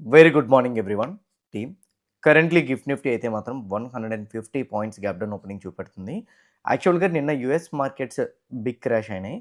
Very good morning everyone team. Currently gift Nifty అయితే మాత్రం 150 points gap down opening చూపెడుతుంది. యాక్చువల్‌గా నిన్న యూఎస్ మార్కెట్స్ బిగ్ క్రాష్ అయినాయి.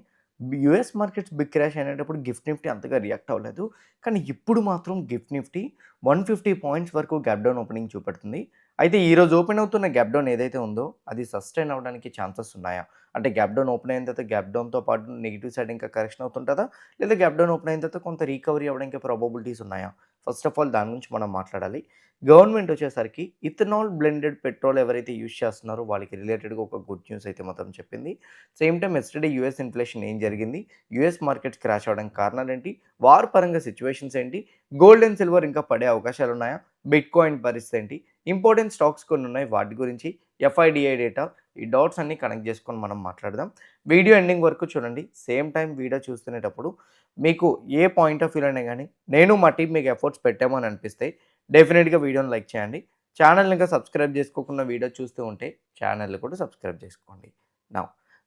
యూఎస్ మార్కెట్స్ బిగ్ క్రాష్ అయినేటప్పుడు గిఫ్ట్ నిఫ్టీ అంతగా రియాక్ట్ అవ్వలేదు. కానీ ఇప్పుడు మాత్రం గిఫ్ట్ నిఫ్టీ 150 పాయింట్స్ వరకు గ్యాప్ డౌన్ ఓపెనింగ్ చూపెడుతుంది. అయితే ఈరోజు ఓపెన్ అవుతున్న గ్యాప్ డౌన్ ఏదైతే ఉందో అది సస్టైన్ అవ్వడానికి ఛాన్సెస్ ఉన్నాయా? అంటే గ్యాప్ డౌన్ ఓపెన్ అయిన తర్వాత గ్యాప్ డౌన్‌తో పాటు నెగెటివ్ సైడ్ ఇంకా కరెక్షన్ అవుతుంటదా? లేదా గ్యాప్ డౌన్ ఓపెన్ అయిన తర్వాత కొంత రికవరీ అవ్వడానికి ప్రాబబిలిటీస్ ఉన్నాయా? ఫస్ట్ ఆఫ్ ఆల్ దాని గురించి మనం మాట్లాడాలి. గవర్నమెంట్ వచ్చేసరికి ఇథనాల్ బ్లెండెడ్ పెట్రోల్ ఎవరైతే యూజ్ చేస్తున్నారో వాళ్ళకి రిలేటెడ్‌గా ఒక గుడ్ న్యూస్ అయితే మాత్రం చెప్పింది. Same time yesterday US inflation ఏం జరిగింది? యూఎస్ మార్కెట్స్ క్రాష్ అవ్వడానికి కారణాలేంటి? వార్ పరంగా సిట్యుయేషన్స్ ఏంటి? గోల్డ్ అండ్ సిల్వర్ ఇంకా పడే అవకాశాలున్నాయా? బిట్‌కాయిన్ పరిస్థితి ఏంటి? ఇంపార్టెంట్ స్టాక్స్ కొన్ని ఉన్నాయి వాటి గురించి ఎఫ్ఐడిఐ డేటా ఈ డాట్స్ అన్నీ కనెక్ట్ చేసుకొని మనం మాట్లాడదాం. వీడియో ఎండింగ్ వరకు చూడండి. సేమ్ టైమ్ వీడియో చూస్తునేటప్పుడు మీకు ఏ పాయింట్ ఆఫ్ వ్యూలోనే గానీ నేను మా టీమ్ మీకు ఎఫర్ట్స్ పెట్టాము అని అనిపిస్తే డెఫినెట్‌గా వీడియోని లైక్ చేయండి. ఛానెల్‌ని ఇంకా సబ్స్క్రైబ్ చేసుకోకుండా వీడియో చూస్తూ ఉంటే ఛానెల్‌ని కూడా సబ్స్క్రైబ్ చేసుకోండి. Now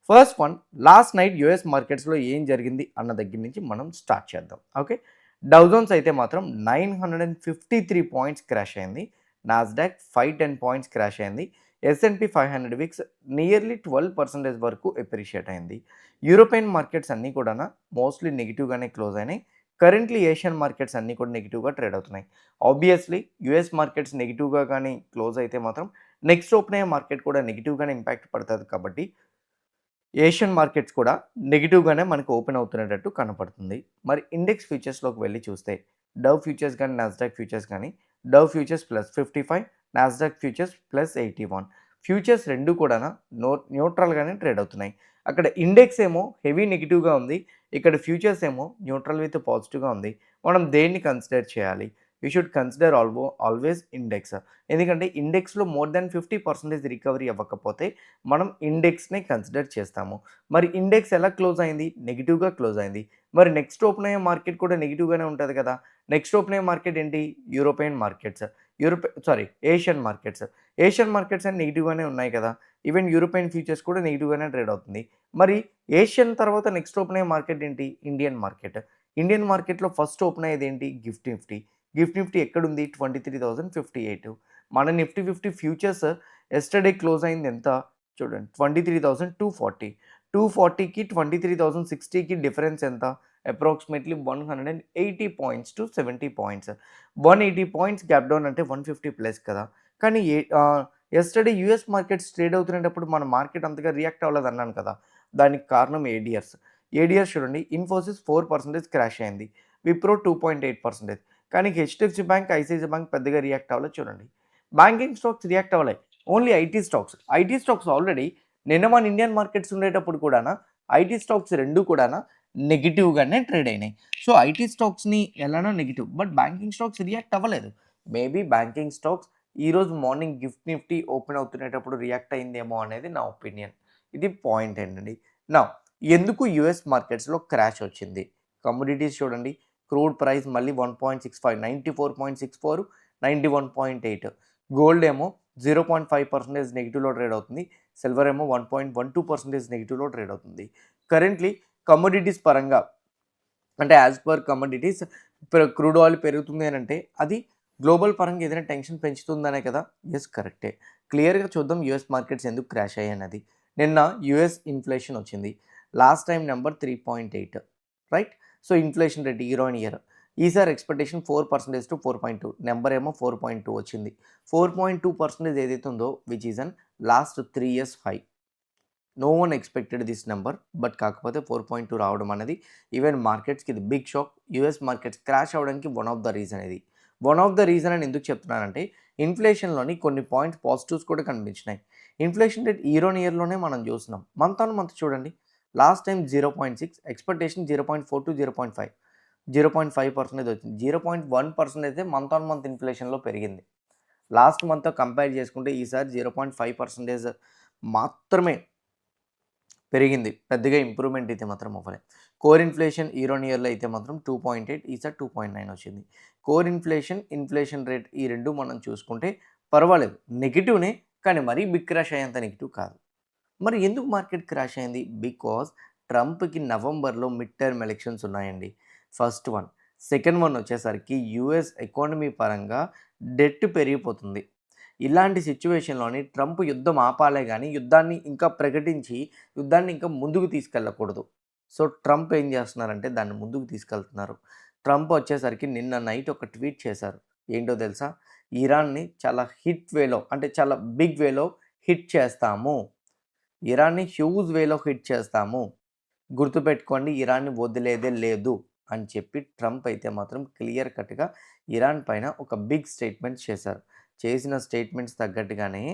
first one, last night US మార్కెట్స్‌లో ఏం జరిగింది అన్న దగ్గర నుంచి మనం స్టార్ట్ చేద్దాం. ఓకే. డౌ జోన్స్ అయితే మాత్రం 953 పాయింట్స్ క్రాష్ అయింది. నాస్డాక్ 510 పాయింట్స్ క్రాష్ అయింది. ఎస్ఎన్‌పి 500 విక్స్ నియర్లీ 12% వరకు అప్రిషియేట్ అయింది. యూరోపియన్ మార్కెట్స్ అన్నీ కూడా మోస్ట్లీ నెగిటివ్‌గానే క్లోజ్ అయినాయి. కరెంట్లీ ఏషియన్ మార్కెట్స్ అన్నీ కూడా నెగిటివ్‌గా ట్రేడ్ అవుతున్నాయి. ఆబ్వియస్లీ యూఎస్ మార్కెట్స్ నెగిటివ్‌గా గానీ క్లోజ్ అయితే మాత్రం నెక్స్ట్ ఓపెన్ అయ్యే మార్కెట్ కూడా నెగిటివ్‌గానే ఇంపాక్ట్ పడతది కాబట్టి ఏషియన్ మార్కెట్స్ కూడా నెగిటివ్‌గానే మనకు ఓపెన్ అవుతున్నట్టు కనపడుతుంది. మరి ఇండెక్స్ ఫ్యూచర్స్‌లోకి వెళ్లి చూస్తే డవ్ ఫ్యూచర్స్ గానీ, నాస్డాక్ ఫ్యూచర్స్ గానీ Dove futures +55, Nasdaq futures +81. Futures 2 కూడా న్యూట్రల్‌గానే ట్రేడ్ అవుతున్నాయి. అక్కడ ఇండెక్స్ ఏమో హెవీ నెగెటివ్‌గా ఉంది. ఇక్కడ ఫ్యూచర్స్ ఏమో న్యూట్రల్ విత్ పాజిటివ్‌గా ఉంది. మనం దేన్ని కన్సిడర్ చేయాలి? You should consider always index. ఎందుకంటే ఇండెక్స్‌లో మోర్ దాన్ 50% రికవరీ అవ్వకపోతే మనం ఇండెక్స్‌ని కన్సిడర్ చేస్తాము. మరి ఇండెక్స్ ఎలా క్లోజ్ అయింది? నెగెటివ్‌గా క్లోజ్ అయింది. మరి నెక్స్ట్ ఓపెన్ అయ్యే మార్కెట్ కూడా నెగెటివ్‌గానే ఉంటది కదా! నెక్స్ట్ ఓపెన్ అయ్యే మార్కెట్ ఏంటి? European markets. Asian markets. Asian markets అన్ని నెగెటివ్‌గానే ఉన్నాయి కదా! ఈవెన్ యూరోపియన్ ఫ్యూచర్స్ కూడా నెగెటివ్‌గానే ట్రేడ్ అవుతుంది. మరి ఏషియన్ తర్వాత నెక్స్ట్ ఓపెన్ అయ్యే మార్కెట్ ఏంటి? Indian market. ఇండియన్ మార్కెట్‌లో ఫస్ట్ ఓపెన్ అయ్యేది ఏంటి? Gift Nifty. గిఫ్ట్ నిఫ్టీ ఎక్కడుంది? 23,058. మన నిఫ్టీ 50 ఫ్యూచర్స్ యెస్టర్‌డే క్లోజ్ అయింది ఎంత? చూడండి 23,240. 240కి 23,060కి డిఫరెన్స్ ఎంత? Approximately 180 points to 70 points. 180 points gap down అంటే 150 ప్లస్ కదా! కానీ యెస్టర్‌డే యూఎస్ మార్కెట్స్ ట్రేడ్ అవుతునేటప్పుడు మన మార్కెట్ అంతగా రియాక్ట్ అవ్వలేదన్నాను కదా! దానికి కారణం ఏడిఆర్స్. ఏడిఆర్స్ చూడండి, ఇన్ఫోసిస్ 4% క్రాష్ అయింది. విప్రో 2.8%. కానీ హెచ్‌డిఎఫ్‌సి బ్యాంక్, ఐసీఐసీఐ బ్యాంక్ పెద్దగా రియాక్ట్ అవ్వలేదు చూడండి. బ్యాంకింగ్ స్టాక్స్ రియాక్ట్ అవ్వలే. Only IT stocks. IT stocks already నిన్న మన ఇండియన్ మార్కెట్స్ ఉండేటప్పుడు కూడానా ఐటీ స్టాక్స్ 2 కూడానా నెగెటివ్‌గానే ట్రేడ్ అయినాయి. సో, ఐటీ స్టాక్స్‌ని ఎలానో negative. But banking stocks react అవ్వలేదు. మేబీ బ్యాంకింగ్ స్టాక్స్ ఈరోజు మార్నింగ్ గిఫ్ట్ నిఫ్టీ ఓపెన్ అవుతునేటప్పుడు రియాక్ట్ అయిందేమో అనేది నా ఒపీనియన్. ఇది పాయింట్ ఏంటండి. నౌ ఎందుకు యూఎస్ మార్కెట్స్‌లో క్రాష్ వచ్చింది? కమోడిటీస్ చూడండి. క్రూడ్ ప్రైస్ మళ్ళీ 1.65, 94.64, 91.8. గోల్డ్ ఏమో 0.5% నెగెటివ్‌లో ట్రేడ్ అవుతుంది. సిల్వర్ ఏమో 1.12% నెగెటివ్‌లో ట్రేడ్ అవుతుంది. కరెంట్లీ కమోడిటీస్ పరంగా అంటే as per commodities crude oil పెరుగుతుంది అనంటే అది గ్లోబల్ పరంగా ఏదైనా టెన్షన్ పెంచుతుందనే కదా! యెస్, కరెక్టే. క్లియర్‌గా చూద్దాం యూఎస్ మార్కెట్స్ ఎందుకు క్రాష్ అయ్యాయన్నది. నిన్న యూఎస్ ఇన్ఫ్లేషన్ వచ్చింది. Last time number 3.8, right? So, inflation rate year on year. ఈసారి ఎక్స్‌పెక్టేషన్ 4% టు 4.2, నంబర్ ఏమో 4.2 వచ్చింది. 4.2% ఏదైతే ఉందో which is an last 3 years high. No one expected this number. But కాకపోతే 4.2 రావడం అనేది ఈవెన్ మార్కెట్స్‌కి ఇది big shock. US markets crash అవ్వడానికి వన్ ఆఫ్ ద రీజన్ ఇది. వన్ ఆఫ్ ద రీజన్ అని ఎందుకు చెప్తున్నానంటే ఇన్ఫ్లేషన్‌లోని కొన్ని పాయింట్స్ పాజిటివ్స్ కూడా కనిపించినాయి. ఇన్ఫ్లేషన్ రేట్ ఇయర్ ఆన్ ఇయర్‌లోనే మనం చూస్తున్నాం. మంత్ ఆన్ మంత్ చూడండి. Last time 0.6, expectation 0.4-0.5. 0.5% వచ్చింది. 0.1% అయితే మంత్ ఆన్ మంత్ ఇన్ఫ్లేషన్‌లో పెరిగింది. లాస్ట్ మంత్‌తో కంపేర్ చేసుకుంటే ఈసారి 0.5% మాత్రమే పెరిగింది. పెద్దగా ఇంప్రూవ్‌మెంట్ అయితే మాత్రం అవ్వలే. కోర్ ఇన్ఫ్లేషన్ ఇయర్ ఆన్ ఇయర్‌లో అయితే మాత్రం 2.8, ఈసారి 2.9 వచ్చింది. కోర్ ఇన్ఫ్లేషన్, ఇన్ఫ్లేషన్ రేట్ ఈ 2 మనం చూసుకుంటే పర్వాలేదు. నెగెటివ్‌నే, కానీ మరీ బిగ్ క్రాష్ అయ్యేంత నెగెటివ్ కాదు. మరి ఎందుకు మార్కెట్ క్రాష్ అయింది? బికాజ్ ట్రంప్‌కి నవంబర్‌లో మిడ్ టర్మ్ ఎలక్షన్స్ ఉన్నాయండి. First one. సెకండ్ వన్ వచ్చేసరికి యూఎస్ ఎకానమీ పరంగా డెట్ పెరిగిపోతుంది. ఇలాంటి సిట్యుయేషన్‌లోని ట్రంప్ యుద్ధం ఆపాలే గానీ, యుద్ధాన్ని ఇంకా ప్రకటించి, యుద్ధాన్ని ఇంకా ముందుకు తీసుకెళ్ళకూడదు. సో, ట్రంప్ ఏం చేస్తున్నారంటే దాన్ని ముందుకు తీసుకెళ్తున్నారు. ట్రంప్ వచ్చేసరికి నిన్న నైట్ ఒక ట్వీట్ చేశారు. ఏంటో తెలుసా? ఇరాన్‌ని చాలా హిట్ వేలో అంటే చాలా బిగ్ వేలో హిట్ చేస్తాము. ఇరాన్‌ని హ్యూజ్ వేలో హిట్ చేస్తాము. గుర్తుపెట్టుకోండి ఇరాన్‌ని వదిలేదే లేదు అని చెప్పి ట్రంప్ అయితే మాత్రం క్లియర్ కట్‌గా ఇరాన్ పైన ఒక బిగ్ స్టేట్మెంట్స్ చేశారు. చేసిన స్టేట్మెంట్స్ తగ్గట్టుగానే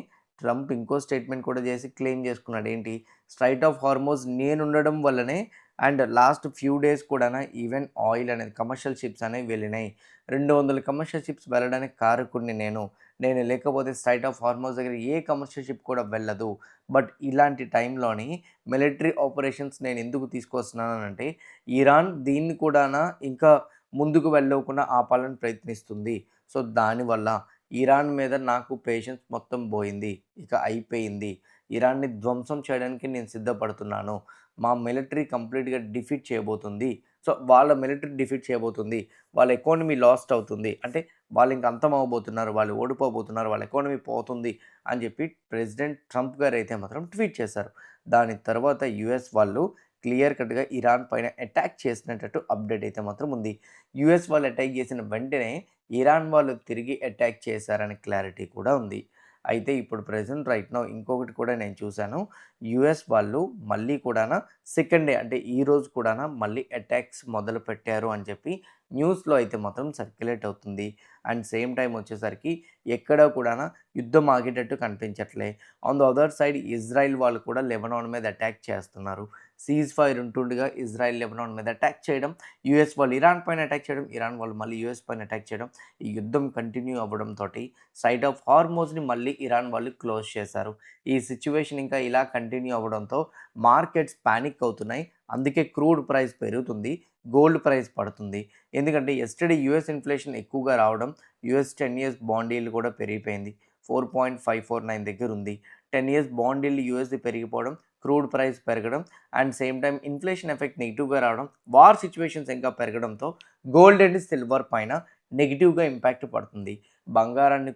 ట్రంప్ ఇంకో స్టేట్మెంట్ కూడా చేసి క్లెయిమ్ చేసుకున్నాడు. ఏంటి? స్ట్రైట్ ఆఫ్ హార్మోజ్ నేనుండడం వల్లనే అండ్ లాస్ట్ ఫ్యూ డేస్ కూడాన ఈవెన్ ఆయిల్ అనేది కమర్షియల్ షిప్స్ అనేవి వెళ్ళినాయి. 200 కమర్షియల్ షిప్స్ వెళ్ళడానికి కారకుడిని నేను. నేను లేకపోతే స్ట్రైట్ ఆఫ్ హార్మోజ్ దగ్గర ఏ కమర్షియల్ షిప్ కూడా వెళ్ళదు. బట్ ఇలాంటి టైంలోని మిలిటరీ ఆపరేషన్స్ నేను ఎందుకు తీసుకొస్తున్నానంటే ఇరాన్ దీన్ని కూడాన ఇంకా ముందుకు వెళ్ళకుండా ఆపాలని ప్రయత్నిస్తుంది. సో, దానివల్ల ఇరాన్ మీద నాకు పేషెన్స్ మొత్తం పోయింది. ఇక అయిపోయింది. ఇరాన్‌ని ధ్వంసం చేయడానికి నేను సిద్ధపడుతున్నాను. మా మిలిటరీ కంప్లీట్‌గా డిఫీట్ చేయబోతుంది. సో, వాళ్ళ మిలిటరీ డిఫీట్ చేయబోతుంది. వాళ్ళ ఎకానమీ లాస్ట్ అవుతుంది. అంటే వాళ్ళు ఇంక అంతం అవ్వబోతున్నారు. వాళ్ళు ఓడిపోబోతున్నారు. వాళ్ళ ఎకానమీ పోతుంది అని చెప్పి ప్రెసిడెంట్ ట్రంప్ గారైతే మాత్రం ట్వీట్ చేశారు. దాని తర్వాత యూఎస్ వాళ్ళు క్లియర్ కట్‌గా ఇరాన్ పైన అటాక్ చేసినట్టు అప్డేట్ అయితే మాత్రం ఉంది. యూఎస్ వాళ్ళు అటాక్ చేసిన వెంటనే ఇరాన్ వాళ్ళు తిరిగి అటాక్ చేశారనే క్లారిటీ కూడా ఉంది. అయితే ఇప్పుడు ప్రెజెంట్ రైట్ నౌ ఇంకొకటి కూడా నేను చూశాను. యూఎస్ వాళ్ళు మళ్ళీ కూడాన సెకండ్ డే అంటే ఈరోజు కూడాన మళ్ళీ అటాక్స్ మొదలుపెట్టారు అని చెప్పి న్యూస్‌లో అయితే మాత్రం సర్క్యులేట్ అవుతుంది. అండ్ సేమ్ టైమ్ వచ్చేసరికి ఎక్కడ కూడాన యుద్ధం ఆగేటట్టు కనిపించట్లే. On the other side Israel వాళ్ళు కూడా లెబనాన్ మీద అటాక్ చేస్తున్నారు. సీజ్ ఫైర్ ఉంటుండగా ఇజ్రాయిల్ లెబనాన్ మీద అటాక్ చేయడం, యూఎస్ వాళ్ళు ఇరాన్ పైన అటాక్ చేయడం, ఇరాన్ వాళ్ళు మళ్ళీ యూఎస్ పైన అటాక్ చేయడం. ఈ యుద్ధం కంటిన్యూ అవ్వడంతోటి స్ట్రైట్ ఆఫ్ హార్మోజ్‌ని మళ్ళీ ఇరాన్ వాళ్ళు క్లోజ్ చేశారు. ఈ సిట్యుయేషన్ ఇంకా ఇలా కంటిన్యూ అవ్వడంతో మార్కెట్స్ పానిక్ అవుతున్నాయి. అందుకే క్రూడ్ ప్రైస్ పెరుగుతుంది. గోల్డ్ ప్రైస్ పడుతుంది. ఎందుకంటే యెస్టర్‌డే యూఎస్ ఇన్‌ఫ్లేషన్ ఎక్కువగా రావడం, యూఎస్ 10 ఇయర్స్ బాండ్ ఈల్డ్ కూడా పెరిగిపోయింది. 4.549 దగ్గర ఉంది. 10 ఇయర్స్ బాండ్ ఈల్డ్ యూఎస్‌ది పెరిగిపోవడం, క్రూడ్ ప్రైస్ పెరగడం and same time inflation effect నెగెటివ్‌గా రావడం, వార్ సిట్యుయేషన్స్ ఇంకా పెరగడంతో గోల్డ్ అండ్ సిల్వర్ పైన నెగెటివ్‌గా ఇంపాక్ట్ పడుతుంది. బంగారాన్ని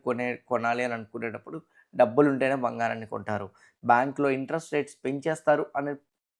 కొనాలి అని అనుకునేటప్పుడు డబ్బులుంటేనే బంగారాన్ని కొంటారు. బ్యాంక్‌లో ఇంట్రెస్ట్ రేట్స్ పెంచేస్తారు అనే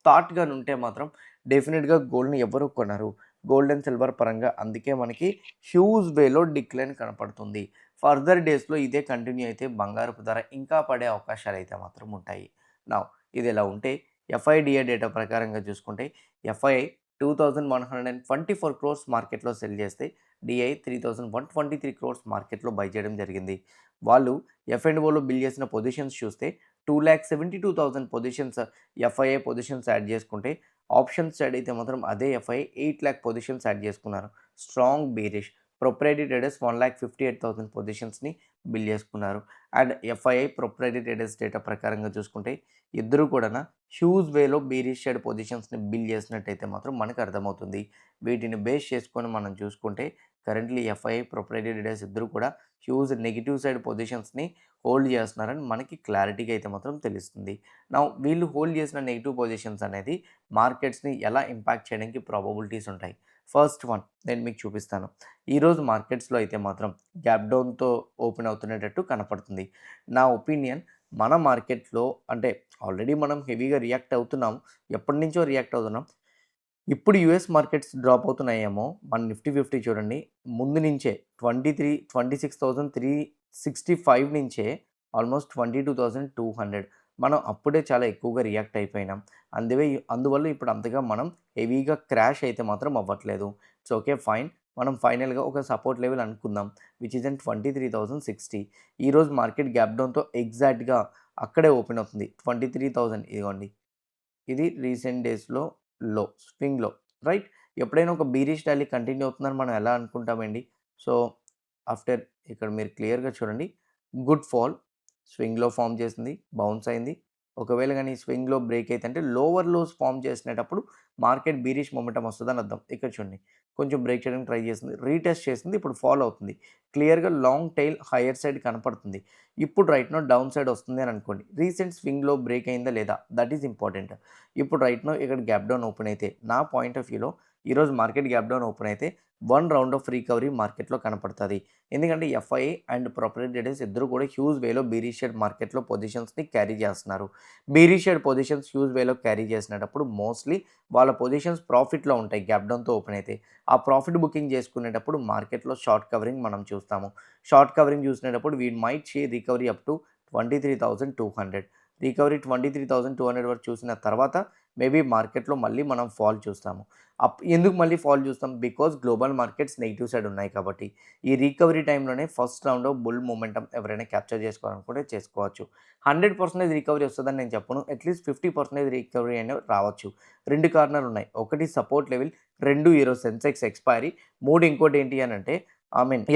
థాట్ గాని ఉంటే మాత్రం డెఫినిట్‌గా గోల్డ్‌ని ఎవరు కొనరు. గోల్డ్ అండ్ సిల్వర్ పరంగా అందుకే మనకి హ్యూజ్ వేలో డిక్లైన్ కనపడుతుంది. ఫర్దర్ డేస్‌లో ఇదే కంటిన్యూ అయితే బంగారపు ధర ఇంకా పడే అవకాశాలైతే మాత్రం ఉంటాయి. నౌ ఇదిలా ఉంటే ఎఫ్ఐడిఏ డేటా ప్రకారంగా చూసుకుంటే ఎఫ్ఐఐ 2124 క్రోర్స్ మార్కెట్‌లో సెల్ చేస్తే డిఐ 3123 క్రోర్స్ మార్కెట్‌లో బై చేయడం జరిగింది. వాళ్ళు ఎఫ్ అండ్ ఓలో బిల్ చేసిన పొజిషన్స్ చూస్తే 2,72,000 పొజిషన్స్ ఎఫ్ఐఐ పొజిషన్స్ యాడ్ చేసుకుంటే ఆప్షన్స్ సైడ్ అయితే మాత్రం అదే ఎఫ్ఐఐ 8,00,000 పొజిషన్స్ యాడ్ చేసుకున్నారు. స్ట్రాంగ్ బేరిష్ ప్రొప్రైటరీ ట్రేడర్స్ 1,58,000 పొజిషన్స్‌ని బిల్ చేసుకున్నారు. And FII proprietary traders data ప్రకారంగా చూసుకుంటే ఇద్దరు కూడాన హ్యూజ్ వేలో బేరిష్ సైడ్ పొజిషన్స్‌ని బిల్ చేసినట్టయితే మాత్రం మనకు అర్థమవుతుంది. వీటిని బేస్ చేసుకొని మనం చూసుకుంటే కరెంట్‌లీ ఎఫ్ఐఐ ప్రొప్రైటరీ ట్రేడర్స్ ఇద్దరు కూడా హ్యూజ్ నెగెటివ్ సైడ్ పొజిషన్స్‌ని హోల్డ్ చేస్తున్నారని మనకి క్లారిటీగా అయితే మాత్రం తెలుస్తుంది. నౌ వీళ్ళు హోల్డ్ చేసిన నెగెటివ్ పొజిషన్స్ అనేది మార్కెట్స్‌ని ఎలా ఇంపాక్ట్ చేయడానికి ప్రాబబిలిటీస్ ఉంటాయి. ఫస్ట్ వన్ నేను మీకు చూపిస్తాను. ఈరోజు మార్కెట్స్‌లో అయితే మాత్రం గ్యాప్ డౌన్‌తో ఓపెన్ అవుతునేటట్టు కనపడుతుంది. నా ఒపీనియన్ మన మార్కెట్‌లో అంటే ఆల్రెడీ మనం హెవీగా రియాక్ట్ అవుతున్నాం. ఎప్పటినుంచో రియాక్ట్ అవుతున్నాం. ఇప్పుడు యూఎస్ మార్కెట్స్ డ్రాప్ అవుతున్నాయేమో మన నిఫ్టీ 50 చూడండి ముందు నుంచే 26,365 నుంచే ఆల్మోస్ట్ 22,200 మనం అప్పుడే చాలా ఎక్కువగా రియాక్ట్ అయిపోయినాం. అందువల్ల ఇప్పుడు అంతగా మనం హెవీగా క్రాష్ అయితే మాత్రం అవ్వట్లేదు. It's okay fine. మనం ఫైనల్‌గా ఒక సపోర్ట్ లెవెల్ అనుకుందాం. Which is in 23,060. ఈరోజు మార్కెట్ గ్యాప్ డౌన్‌తో ఎగ్జాక్ట్‌గా అక్కడే ఓపెన్ అవుతుంది. 23,000 ఇదిగోండి. ఇది రీసెంట్ డేస్‌లో స్వింగ్‌లో రైట్. ఎప్పుడైనా ఒక బీరిష్ ర్యాలీ కంటిన్యూ అవుతుందని మనం ఎలా అనుకుంటామండి? సో, ఆఫ్టర్ ఇక్కడ మీరు క్లియర్‌గా చూడండి. గుడ్ ఫాల్ స్వింగ్‌లో ఫార్మ్ చేసింది. బౌన్స్ అయింది. ఒకవేళ గాని స్వింగ్‌లో బ్రేక్ అయితే అంటే లోవర్ లోస్ ఫార్మ్ చేసినేటప్పుడు మార్కెట్ బీరిష్ మొమెంటమ్ వస్తదని అర్థం. ఇక్కడ చూడండి. కొంచెం బ్రేక్ చేయడానికి ట్రై చేసింది. రీటెస్ట్ చేసింది. ఇప్పుడు ఫాల్ అవుతుంది. క్లియర్‌గా లాంగ్ టెయిల్ హైయర్ సైడ్ కనపడుతుంది. ఇప్పుడు రైట్ నౌ డౌన్ సైడ్ వస్తుంది అని అనుకోండి. రీసెంట్ స్వింగ్‌లో బ్రేక్ అయిందా లేదా? That is important. ఇప్పుడు రైట్ నౌ ఇక్కడ గ్యాప్ డౌన్ ఓపెన్ అయితే నా పాయింట్ ఆఫ్ వ్యూలో ఈరోజు మార్కెట్ గ్యాప్ డౌన్ ఓపెన్ అయితే 1 రౌండ్ ఆఫ్ రికవరీ మార్కెట్‌లో కనపడతది. ఎందుకంటే ఎఫ్ఐఐ అండ్ ప్రొపరేట్ ట్రేడర్స్ ఇద్దరు కూడా హ్యూజ్ వేలో బేరిష్ షేర్ మార్కెట్‌లో పొజిషన్స్‌ని క్యారీ చేస్తున్నారు. బేరిష్ షేర్ పొజిషన్స్ హ్యూజ్ వేలో క్యారీ చేసినప్పుడు మోస్ట్‌లీ వాళ్ళ పొజిషన్స్ ప్రాఫిట్‌లో ఉంటాయి గ్యాప్ డౌన్‌తో ఓపెన్ అయితే. ఆ ప్రాఫిట్ బుకింగ్ చేసుకునేటప్పుడు మార్కెట్‌లో షార్ట్ కవరింగ్ మనం చూస్తాము. షార్ట్ కవరింగ్ చూసినప్పుడు we might see recovery up to 23,200 recovery 23,200 వరకు చూసిన తర్వాత మేబీ మార్కెట్‌లో మళ్ళీ మనం ఫాల్ చూస్తాము. ఎందుకు మళ్ళీ ఫాల్ చూస్తాం? Because global markets negative side ఉన్నాయి కాబట్టి. ఈ రికవరీ టైంలోనే first round of bull momentum ఎవరైనా క్యాప్చర్ చేసుకోవాలనుకుంటే చేసుకోవచ్చు. 100% రికవరీ వస్తదని నేను చెప్పను. అట్‌లీస్ట్ 50% రికవరీ అయినా రావచ్చు. 2 కారణాలు ఉన్నాయి. ఒకటి సపోర్ట్ లెవెల్, 2 ఈరోజు సెన్సెక్స్ ఎక్స్‌పైరీ, 3 ఇంకోటి ఏంటి అనంటే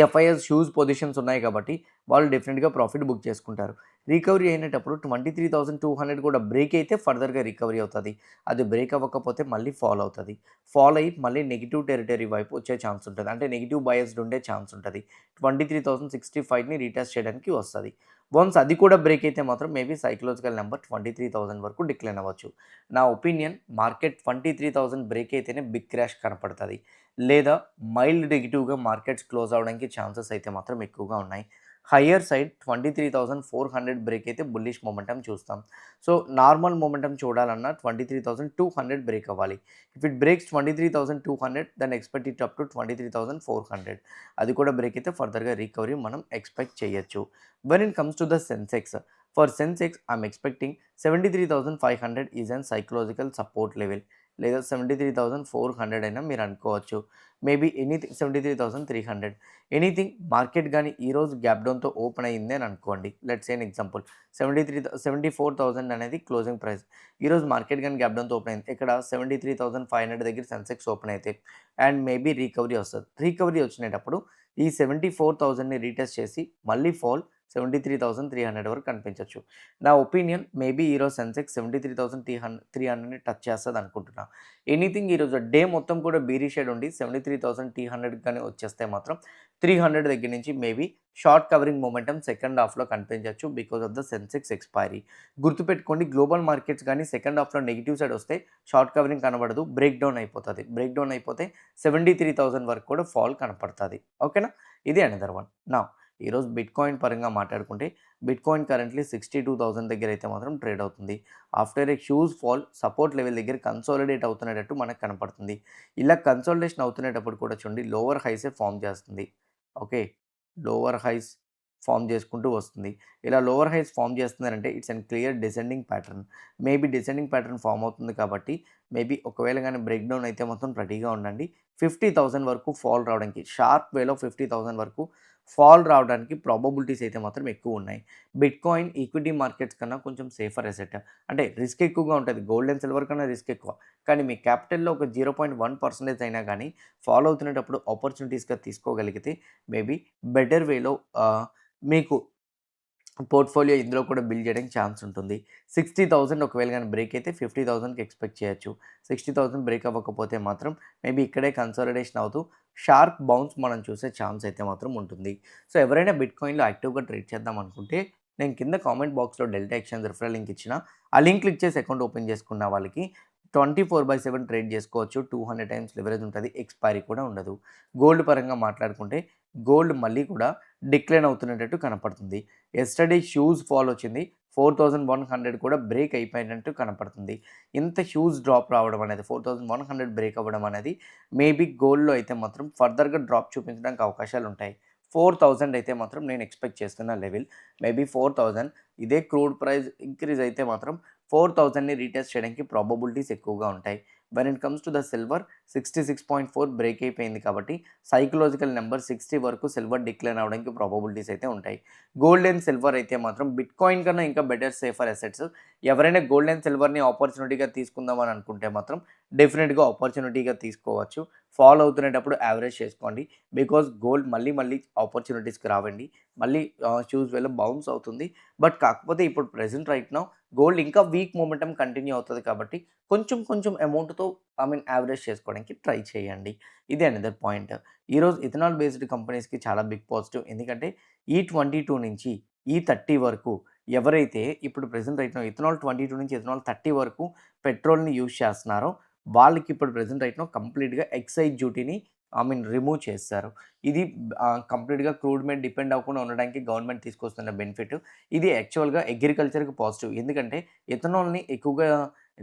ఎఫ్ఐఎస్ హ్యూజ్ పొజిషన్స్ ఉన్నాయి కాబట్టి వాళ్ళు డెఫినిట్‌గా ప్రాఫిట్ బుక్ చేసుకుంటారు. రికవరీ అయినేటప్పుడు 23,200 కూడా బ్రేక్ అయితే ఫర్దర్‌గా రికవరీ అవుతది. అది బ్రేక్ అవ్వకపోతే మళ్ళీ ఫాల్ అవుతది. ఫాల్ అయ్యి మళ్ళీ నెగెటివ్ టెరిటరీ వైపు వచ్చే ఛాన్స్ ఉంటది. అంటే నెగెటివ్ బయాస్డ్ ఉండే ఛాన్స్ ఉంటది. 23,065ని రీటెస్ట్ చేయడానికి వస్తది. వన్స్ అది కూడా బ్రేక్ అయితే మాత్రం మేబీ సైకలాజికల్ నంబర్ 23,000 వరకు డిక్లైన్ అవ్వచ్చు. నా ఒపీనియన్ మార్కెట్ 23,000 బ్రేక్ అయితేనే బిగ్ క్రాష్ కనపడతది. లేదా మైల్డ్ నెగెటివ్‌గా మార్కెట్స్ క్లోజ్ అవ్వడానికి ఛాన్సెస్ అయితే మాత్రం ఎక్కువగా ఉన్నాయి. హయ్యర్ సైడ్ 23,400 బ్రేక్ అయితే బుల్లిష్ మొమెంటమ్ చూస్తాం. సో, నార్మల్ మొమెంటమ్ చూడాలన్నా 23,200 బ్రేక్ అవ్వాలి. If it breaks 23,200 then expect it up to 23,400. అది కూడా బ్రేక్ అయితే ఫర్దర్‌గా రికవరీ మనం ఎక్స్‌పెక్ట్ చేయొచ్చు. When it comes to the Sensex, for Sensex I am expecting 73,500 is an psychological support level. లేదా 73,400 అయినా మీరు అనుకోవచ్చు. మేబీ ఎనీథింగ్ 73,300 ఎనీథింగ్ మార్కెట్ గాని ఈరోజు గ్యాప్ డౌన్‌తో ఓపెన్ అయింది అని అనుకోండి. లెట్స్ సే ఎన్ ఎగ్జాంపుల్ 74,000 అనేది క్లోజింగ్ ప్రైస్. ఈరోజు మార్కెట్ గాని గ్యాప్ డౌన్‌తో ఓపెన్ అయింది. ఇక్కడ 73,500 దగ్గర సెన్సెక్స్ ఓపెన్ అయితే అండ్ మేబీ రికవరీ వస్తది. రికవరీ వచ్చినేటప్పుడు ఈ 74,000ని రీటెస్ట్ చేసి మళ్ళీ ఫాల్ 73,300 వరకు కనిపించొచ్చు. నా ఒపీనియన్ మేబీ ఈరోజు సెన్సెక్స్ 73,300ని టచ్ చేస్తది అనుకుంటున్నా. ఎనీథింగ్ ఈరోజు డే మొత్తం కూడా బేరిష్ షేడ్ ఉండి 73,300 గాని వచ్చేస్తే మాత్రం 300 దగ్గర నుంచి maybe short covering momentum second హాఫ్‌లో కనిపించొచ్చు because of the Sensex expiry. గుర్తుపెట్టుకోండి గ్లోబల్ మార్కెట్స్ గాని సెకండ్ హాఫ్‌లో నెగెటివ్ సైడ్ వస్తే షార్ట్ కవరింగ్ కనబడదు. బ్రేక్ డౌన్ అయిపోతది. బ్రేక్ డౌన్ అయిపోతే 73,000 వరకు కూడా ఫాల్ కనపడతది. ఓకేనా? ఇది అనదర్ వన్. నౌ ఈరోజు బిట్‌కాయిన్ పరంగా మాట్లాడుకుంటే బిట్‌కాయిన్ కరెంట్‌లీ 62,000 దగ్గర అయితే మాత్రం ట్రేడ్ అవుతుంది. After a huge fall support level దగ్గర కన్సాలిడేట్ అవుతున్నట్టు మనకు కనపడుతుంది. ఇలా కన్సాలిడేషన్ అవుతునేటప్పుడు కూడా చూడండి లోవర్ హైసే ఫార్మ్ చేస్తుంది. ఓకే. లోవర్ హైస్ ఫార్మ్ చేసుకుంటూ వస్తుంది. ఇలా లోవర్ హైస్ ఫార్మ్ చేస్తుందనంటే it's an clear descending pattern. Maybe descending pattern form అవుతుంది కాబట్టి మేబీ ఒకవేళ గాని బ్రేక్ డౌన్ అయితే మాత్రం రెడీగా ఉండండి. 50,000 వరకు ఫాల్ రావడానికి షార్ప్ వేలో 50,000 వరకు ఫాల్ రావడానికి ప్రాబబిలిటీస్ అయితే మాత్రం ఎక్కువున్నాయి. బిట్‌కాయిన్ ఈక్విటీ మార్కెట్స్ కన్నా కొంచెం సేఫర్ అసెట్. అంటే రిస్క్ ఎక్కువగా ఉంటది. గోల్డ్ అండ్ సిల్వర్ కన్నా రిస్క్ ఎక్కువ. కానీ మీ క్యాపిటల్‌లో ఒక 0.1% అయినా గానీ ఫాలో అవుతునేటప్పుడు ఆపర్చునిటీస్‌గా తీసుకోగలిగితే మేబీ బెటర్ వేలో మీకు పోర్ట్‌ఫోలియో ఇందులో కూడా బిల్డ్ చేయడానికి ఛాన్స్ ఉంటుంది. 60,000 ఒకవేళ గాని బ్రేక్ అయితే 50,000కి ఎక్స్‌పెక్ట్ చేయొచ్చు. 60,000 బ్రేక్ అవ్వకపోతే మాత్రం మేబీ ఇక్కడే కన్సాలిడేషన్ అవుతూ షార్ప్ బౌన్స్ మనం చూసే ఛాన్స్ అయితే మాత్రం ఉంటుంది. సో, ఎవరైనా బిట్‌కాయిన్‌లో యాక్టివ్‌గా ట్రేడ్ చేద్దాం అనుకుంటే నేను కింద కామెంట్ బాక్స్‌లో డెల్టా ఎక్స్చేంజ్ రిఫరల్ లింక్ ఇచ్చిన. ఆ లింక్ క్లిక్ చేసి అకౌంట్ ఓపెన్ చేసుకున్న వాళ్ళకి 24/7 ట్రేడ్ చేసుకోవచ్చు. 200 టైమ్స్ లెవరేజ్ ఉంటది. ఎక్స్‌పైరీ కూడా ఉండదు. గోల్డ్ పరంగా మాట్లాడుకుంటే గోల్డ్ మళ్ళీ కూడా డిక్లైన్ అవుతున్నట్టు కనపడుతుంది. యెస్టర్‌డే హ్యూజ్ ఫాల్ వచ్చింది. 4,100 కూడా బ్రేక్ అయిపోయినట్టు కనపడుతుంది. ఇంత హ్యూజ్ డ్రాప్ రావడం అనేది 4,100 బ్రేక్ అవ్వడం అనేది మేబీ గోల్డ్‌లో అయితే మాత్రం ఫర్దర్‌గా డ్రాప్ చూపించడానికి అవకాశాలుంటాయి. 4,000 అయితే మాత్రం నేను ఎక్స్‌పెక్ట్ చేస్తున్న లెవెల్. మేబీ 4,000 ఇదే క్రూడ్ ప్రైస్ ఇంక్రీజ్ అయితే మాత్రం 4,000ని రీటెస్ట్ చేయడానికి ప్రాబబిలిటీస్ ఎక్కువగా ఉంటాయి. When it comes to the silver 66.4 break అయిపోయింది కాబట్టి సైకలాజికల్ నంబర్ 60 వరకు సిల్వర్ డిక్లైన్ అవ్వడానికి ప్రాబబిలిటీస్ అయితే ఉంటాయి. గోల్డ్ అండ్ సిల్వర్ అయితే మాత్రం బిట్‌కాయిన్ కన్నా ఇంకా బెటర్ సేఫర్ అసెట్స్. ఎవరైనా గోల్డ్ అండ్ సిల్వర్‌ని ఆపర్చునిటీగా తీసుకుందాం అని అనుకుంటే మాత్రం డెఫినిట్‌గా ఆపర్చునిటీగా తీసుకోవచ్చు. ఫాల్ అవుతునేటప్పుడు యావరేజ్ చేసుకోండి. బికాజ్ గోల్డ్ మళ్ళీ ఆపర్చునిటీస్‌కి రావండి. మళ్ళీ హ్యూజ్ వేలో బౌన్స్ అవుతుంది. బట్ కాకపోతే ఇప్పుడు ప్రెజెంట్ రైట్ నౌ గోల్డ్ ఇంకా వీక్ మొమెంటమ్ కంటిన్యూ అవుతది కాబట్టి కొంచెం అమౌంట్‌తో యావరేజ్ చేసుకోవడానికి ట్రై చేయండి. ఇది అనదర్ పాయింట్. ఈరోజు ఇథనాల్ బేస్డ్ కంపెనీస్‌కి చాలా బిగ్ పాజిటివ్. ఎందుకంటే ఈ22 నుంచి ఈ30 వరకు ఎవరైతే ఇప్పుడు ప్రెజెంట్ రైట్ నౌ ఇథనాల్ 22 నుంచి ఇథనాల్ 30 వరకు పెట్రోల్‌ని యూజ్ చేస్తున్నారో వాళ్ళకి ఇప్పుడు ప్రెజెంట్ రైట్ నౌ కంప్లీట్‌గా ఎక్సైజ్ డ్యూటీని రిమూవ్ చేస్తారు. ఇది కంప్లీట్‌గా క్రూడ్ మీద డిపెండ్ అవ్వకుండా ఉండడానికి గవర్నమెంట్ తీసుకొస్తున్న బెనిఫిట్. ఇది యాక్చువల్‌గా అగ్రికల్చర్‌కి పాజిటివ్. ఎందుకంటే ఎథనాల్‌ని ఎక్కువగా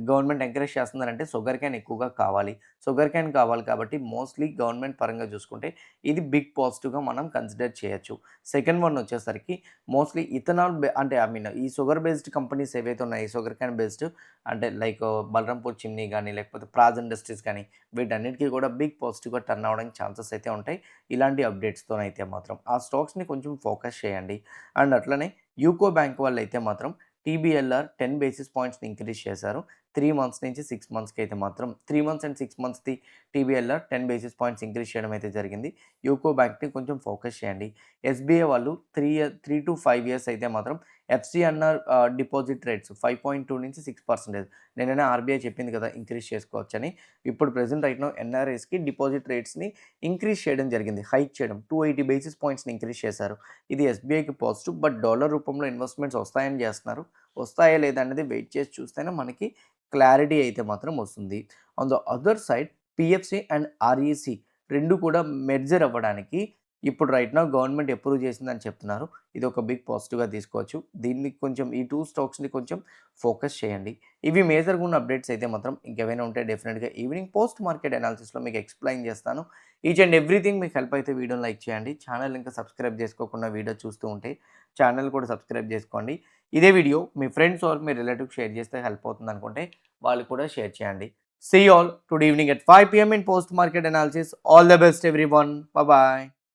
గవర్నమెంట్ ఎంకరేజ్ చేస్తున్నారంటే షుగర్ కేన్ ఎక్కువగా కావాలి. షుగర్ కేన్ కావాలి కాబట్టి మోస్ట్‌లీ గవర్నమెంట్ పరంగా చూసుకుంటే ఇది బిగ్ పాజిటివ్‌గా మనం కన్సిడర్ చేయొచ్చు. సెకండ్ వన్ వచ్చేసరికి మోస్ట్‌లీ ఇథనాల్ అంటే ఈ షుగర్ బేస్డ్ కంపెనీస్ ఏవైతే ఉన్నాయో షుగర్ కేన్ బేస్డ్ అంటే లైక్ బలరాంపూర్ చిమ్నీ గాని, లేకపోతే ప్రాజ్ ఇండస్ట్రీస్ గాని వీటన్నిటికి కూడా బిగ్ పాజిటివ్‌గా టర్న్ అవ్వడానికి ఛాన్సెస్ అయితే ఉంటాయి. ఇలాంటి అప్డేట్స్‌తోనైతే మాత్రం. ఆ స్టాక్స్‌ని కొంచెం ఫోకస్ చేయండి. అండ్ అట్లనే యూకో బ్యాంక్ వాళ్ళైతే మాత్రం టీబీఎల్ఆర్ 10 బేసిస్ పాయింట్స్‌ని ఇంక్రీజ్ చేశారు. 3 మంత్స్ నుంచి 6 మంత్స్‌కి అయితే మాత్రం 3 months and 6 మంత్స్‌ది టీబీఎల్ఆర్ 10 basis points increase చేయడం అయితే జరిగింది. యూకో బ్యాంక్‌ని కొంచెం ఫోకస్ చేయండి. ఎస్బీఐ వాళ్ళు 3-5 ఇయర్స్ అయితే మాత్రం ఎఫ్సీఎన్ఆర్ డిపాజిట్ రేట్స్ 5.2 నుంచి 6%. నిన్ననే ఆర్బీఐ చెప్పింది కదా! ఇంక్రీజ్ చేసుకోవచ్చని. ఇప్పుడు ప్రెజెంట్ రైట్ నౌ ఎన్ఆర్ఐస్‌కి డిపాజిట్ రేట్స్‌ని ఇంక్రీజ్ చేయడం జరిగింది. హైక్ చేయడం 280 బేసిస్ పాయింట్స్‌ని ఇంక్రీజ్ చేశారు. ఇది ఎస్బీఐకి పాజిటివ్. బట్ డాలర్ రూపంలో ఇన్వెస్ట్‌మెంట్స్ వస్తాయని చేస్తున్నారు. వస్తాయా లేదా అనేది వెయిట్ చేసి చూస్తేనే మనకి క్లారిటీ అయితే మాత్రం వస్తుంది. On the other side PFC and REC 2 కూడా మెర్జర్ అవ్వడానికి ఇప్పుడు రైట్ నౌ గవర్నమెంట్ అప్రూవ్ చేసిందని చెప్తున్నారు. ఇది ఒక బిగ్ పాజిటివ్‌గా తీసుకోవచ్చు. దీన్ని కొంచెం ఈ 2 స్టాక్స్‌ని కొంచెం ఫోకస్ చేయండి. ఇవి మేజర్‌గా ఉన్న అప్డేట్స్ అయితే మాత్రం ఇంకేమైనా ఉంటే డెఫినిట్‌గా ఈవినింగ్ పోస్ట్ మార్కెట్ అనాలిసిస్‌లో మీకు ఎక్స్‌ప్లెయిన్ చేస్తాను. ఈచ్ అండ్ ఎవ్రీథింగ్ మీకు హెల్ప్ అయితే వీడియోని లైక్ చేయండి. ఛానల్ ఇంకా సబ్స్క్రైబ్ చేసుకోకుండా వీడియో చూస్తూ ఉంటే ఛానల్ కూడా సబ్స్క్రైబ్ చేసుకోండి. ఇదే వీడియో మీ ఫ్రెండ్స్ ఆర్ మీ రిలేటివ్స్ షేర్ చేస్తే హెల్ప్ అవుతుందనుకుంటే వాళ్ళు కూడా షేర్ చేయండి. See you all today evening at 5 p.m. in post market analysis. All the best everyone. Bye bye.